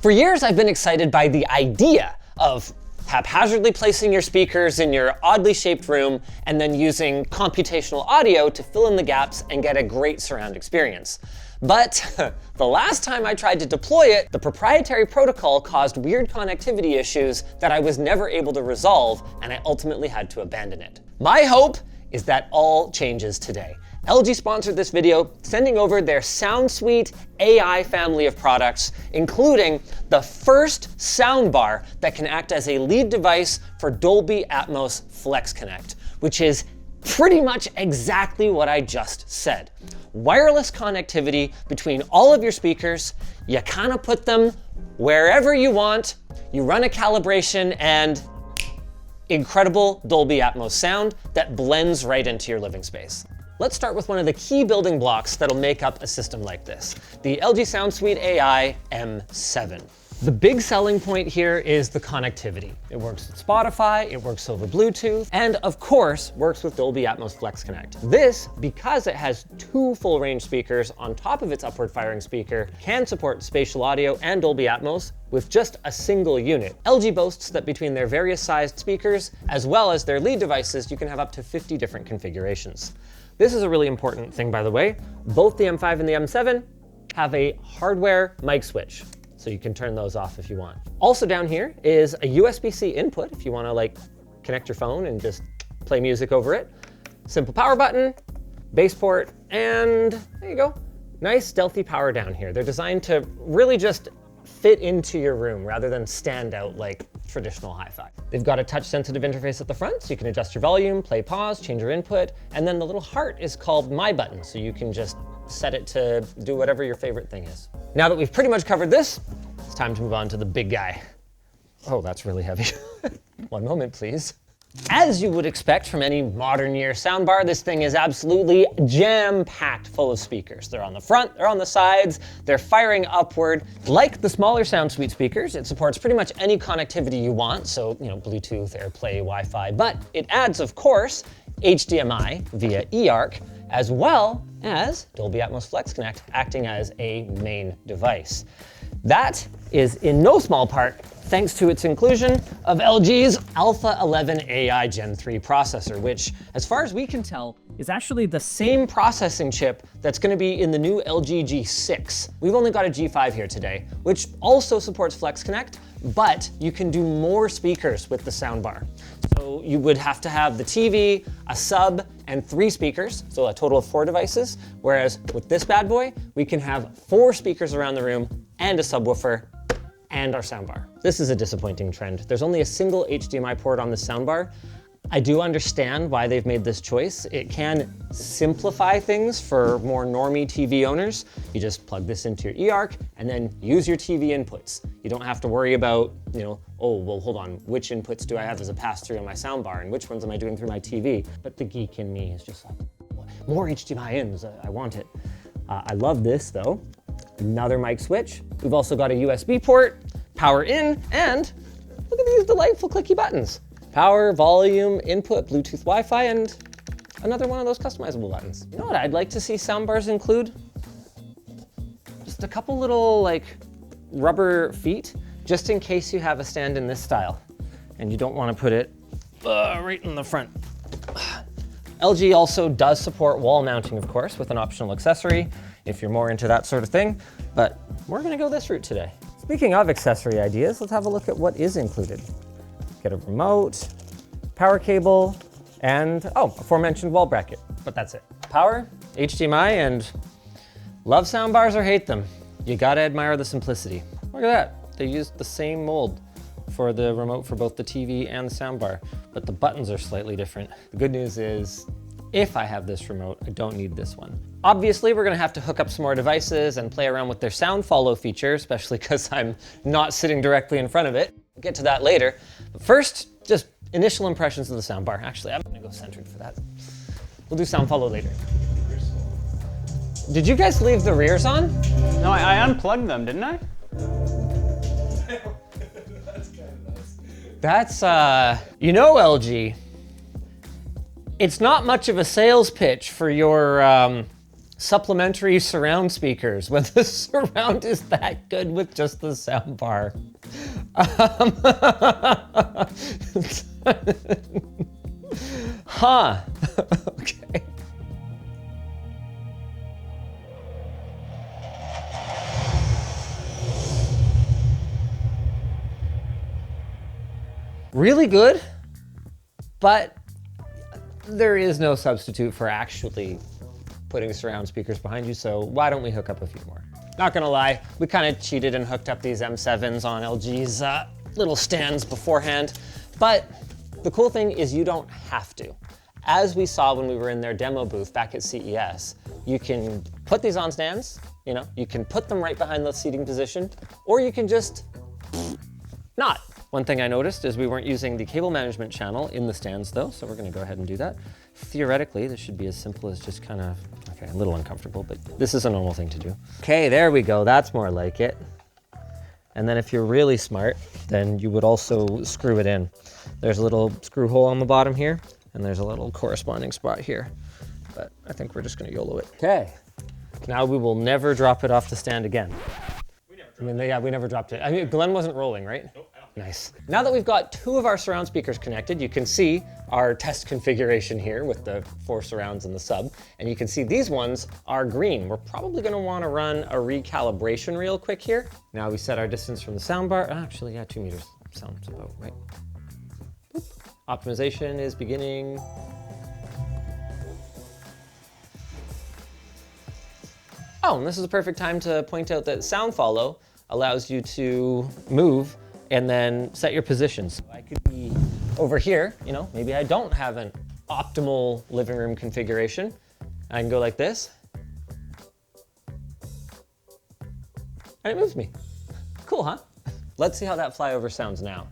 For years, I've been excited by the idea of haphazardly placing your speakers in your oddly shaped room and then using computational audio to fill in the gaps and get a great surround experience. But the last time I tried to deploy it, the proprietary protocol caused weird connectivity issues that I was never able to resolve, and I ultimately had to abandon it. My hope is that all changes today. LG sponsored this video, sending over their SoundSuite AI family of products, including the first soundbar that can act as a lead device for Dolby Atmos Flex Connect, which is pretty much exactly what I just said. Wireless connectivity between all of your speakers, you kind of put them wherever you want, you run a calibration, and incredible Dolby Atmos sound that blends right into your living space. Let's start with one of the key building blocks that'll make up a system like this, the LG SoundSuite AI M7. The big selling point here is the connectivity. It works with Spotify, it works over Bluetooth, and of course, works with Dolby Atmos Flex Connect. This, because it has two full range speakers on top of its upward firing speaker, can support spatial audio and Dolby Atmos with just a single unit. LG boasts that between their various sized speakers, as well as their lead devices, you can have up to 50 different configurations. This is a really important thing, by the way. Both the M5 and the M7 have a hardware mic switch, so you can turn those off if you want. Also down here is a USB-C input if you want to connect your phone and just play music over it. Simple power button, bass port, and there you go. Nice stealthy power down here. They're designed to really just fit into your room rather than stand out like traditional hi-fi. They've got a touch-sensitive interface at the front, so you can adjust your volume, play, pause, change your input, and then the little heart is called My Button, so you can just set it to do whatever your favorite thing is. Now that we've pretty much covered this, it's time to move on to the big guy. Oh, that's really heavy. One moment, please. As you would expect from any modern year soundbar, this thing is absolutely jam-packed full of speakers. They're on the front, they're on the sides, they're firing upward. Like the smaller SoundSuite speakers, it supports pretty much any connectivity you want, so Bluetooth, AirPlay, Wi-Fi, but it adds, of course, HDMI via eARC, as well as Dolby Atmos Flex Connect acting as a main device. That is in no small part thanks to its inclusion of LG's Alpha 11 AI Gen 3 processor, which, as far as we can tell, is actually the same processing chip that's going to be in the new LG G6. We've only got a G5 here today, which also supports Flex Connect, but you can do more speakers with the soundbar. So you would have to have the TV, a sub, and 3 speakers, so a total of 4 devices, whereas with this bad boy, we can have 4 speakers around the room and a subwoofer and our soundbar. This is a disappointing trend. There's only a single HDMI port on the soundbar. I do understand why they've made this choice. It can simplify things for more normie TV owners. You just plug this into your eARC and then use your TV inputs. You don't have to worry about, oh, well, hold on, which inputs do I have as a pass-through on my soundbar and which ones am I doing through my TV? But the geek in me is just like, more HDMI ins, I want it. I love this though. Another mic switch. We've also got a USB port, power in, and look at these delightful clicky buttons. Power, volume, input, Bluetooth, Wi-Fi, and another one of those customizable buttons. You know what I'd like to see soundbars include? Just a couple little rubber feet, just in case you have a stand in this style and you don't want to put it right in the front. LG also does support wall mounting, of course, with an optional accessory if you're more into that sort of thing, but we're gonna go this route today. Speaking of accessory ideas, let's have a look at what is included. Get a remote, power cable, and aforementioned wall bracket, but that's it. Power, HDMI, and love soundbars or hate them, you gotta admire the simplicity. Look at that, they used the same mold for the remote for both the TV and the soundbar, but the buttons are slightly different. The good news is, if I have this remote, I don't need this one. Obviously, we're gonna have to hook up some more devices and play around with their sound follow feature, especially because I'm not sitting directly in front of it. We'll get to that later. But first, just initial impressions of the soundbar. Actually, I'm gonna go centered for that. We'll do sound follow later. Did you guys leave the rears on? No, I unplugged them, didn't I? That's kind of nice. That's, LG, it's not much of a sales pitch for your supplementary surround speakers when the surround is that good with just the soundbar. Huh. Okay. Really good, but there is no substitute for actually putting surround speakers behind you, so why don't we hook up a few more? Not gonna lie, we kind of cheated and hooked up these M7s on LG's little stands beforehand, but the cool thing is you don't have to. As we saw when we were in their demo booth back at CES, you can put these on stands, you know, you can put them right behind the seating position, or you can just not. One thing I noticed is we weren't using the cable management channel in the stands though, so we're gonna go ahead and do that. Theoretically, this should be as simple as just kind of, okay, a little uncomfortable, but this is a normal thing to do. Okay, there we go, that's more like it. And then if you're really smart, then you would also screw it in. There's a little screw hole on the bottom here, and there's a little corresponding spot here. But I think we're just gonna YOLO it. Okay, now we will never drop it off the stand again. We never dropped it. I mean, Glenn wasn't rolling, right? Nope. Nice. Now that we've got 2 of our surround speakers connected, you can see our test configuration here with the 4 surrounds and the sub, and you can see these ones are green. We're probably gonna wanna run a recalibration real quick here. Now we set our distance from the soundbar. Actually, yeah, 2 meters sounds about right. Boop. Optimization is beginning. Oh, and this is a perfect time to point out that sound follow allows you to move and then set your positions. I could be over here, you know, maybe I don't have an optimal living room configuration. I can go like this. And it moves me. Cool, huh? Let's see how that flyover sounds now.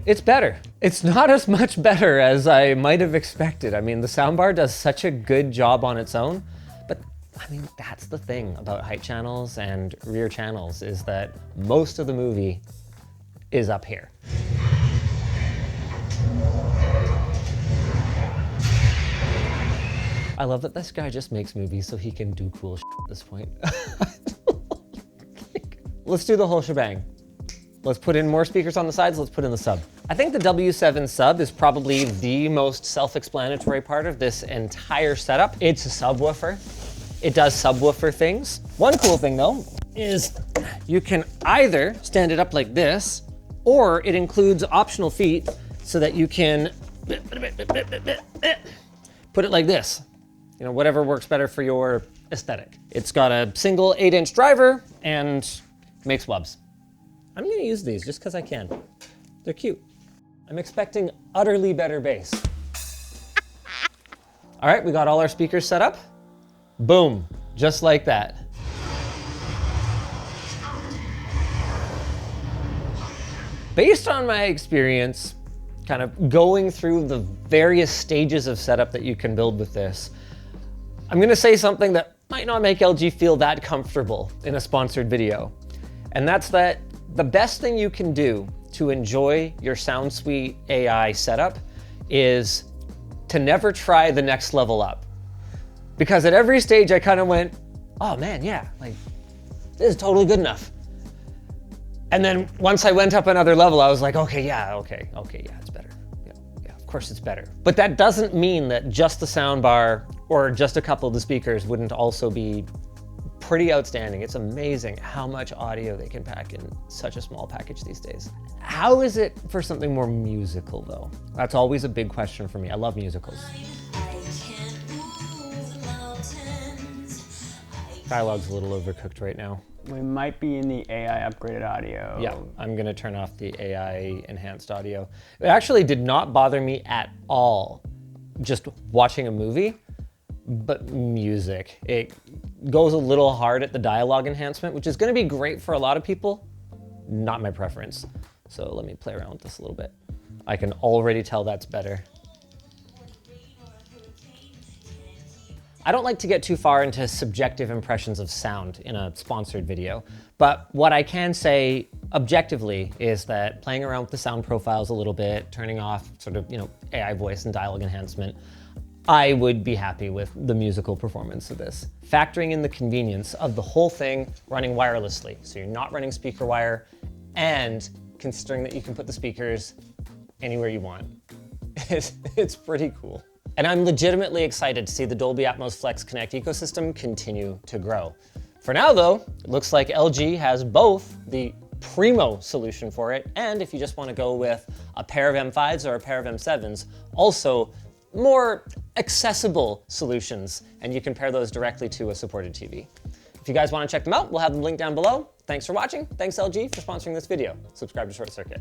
It's better. It's not as much better as I might have expected. I mean, the soundbar does such a good job on its own, but I mean, that's the thing about height channels and rear channels is that most of the movie is up here. I love that this guy just makes movies so he can do cool shit at this point. Let's do the whole shebang. Let's put in more speakers on the sides, let's put in the sub. I think the W7 sub is probably the most self-explanatory part of this entire setup. It's a subwoofer. It does subwoofer things. One cool thing though is you can either stand it up like this, or it includes optional feet so that you can put it like this. You know, whatever works better for your aesthetic. It's got a single 8-inch driver and makes wubs. I'm gonna use these just because I can. They're cute. I'm expecting utterly better bass. All right, we got all our speakers set up. Boom, just like that. Based on my experience, kind of going through the various stages of setup that you can build with this, I'm gonna say something that might not make LG feel that comfortable in a sponsored video. And that's that the best thing you can do to enjoy your SoundSuite AI setup is to never try the next level up. Because at every stage I kind of went, oh man, yeah, like this is totally good enough. And then once I went up another level, I was like, okay, yeah, it's better. Yeah, of course it's better. But that doesn't mean that just the soundbar or just a couple of the speakers wouldn't also be pretty outstanding. It's amazing how much audio they can pack in such a small package these days. How is it for something more musical though? That's always a big question for me. I love musicals. Dialogue's a little overcooked right now. We might be in the AI upgraded audio. Yeah, I'm gonna turn off the AI enhanced audio. It actually did not bother me at all just watching a movie, but music. It goes a little hard at the dialogue enhancement, which is gonna be great for a lot of people, not my preference. So let me play around with this a little bit. I can already tell that's better. I don't like to get too far into subjective impressions of sound in a sponsored video, but what I can say objectively is that playing around with the sound profiles a little bit, turning off sort of, AI voice and dialogue enhancement, I would be happy with the musical performance of this. Factoring in the convenience of the whole thing running wirelessly, so you're not running speaker wire, and considering that you can put the speakers anywhere you want. It's pretty cool. And I'm legitimately excited to see the Dolby Atmos Flex Connect ecosystem continue to grow. For now though, it looks like LG has both the primo solution for it, and if you just want to go with a pair of M5s or a pair of M7s, also more accessible solutions, and you can pair those directly to a supported TV. If you guys want to check them out, we'll have them linked down below. Thanks for watching. Thanks LG for sponsoring this video. Subscribe to ShortCircuit.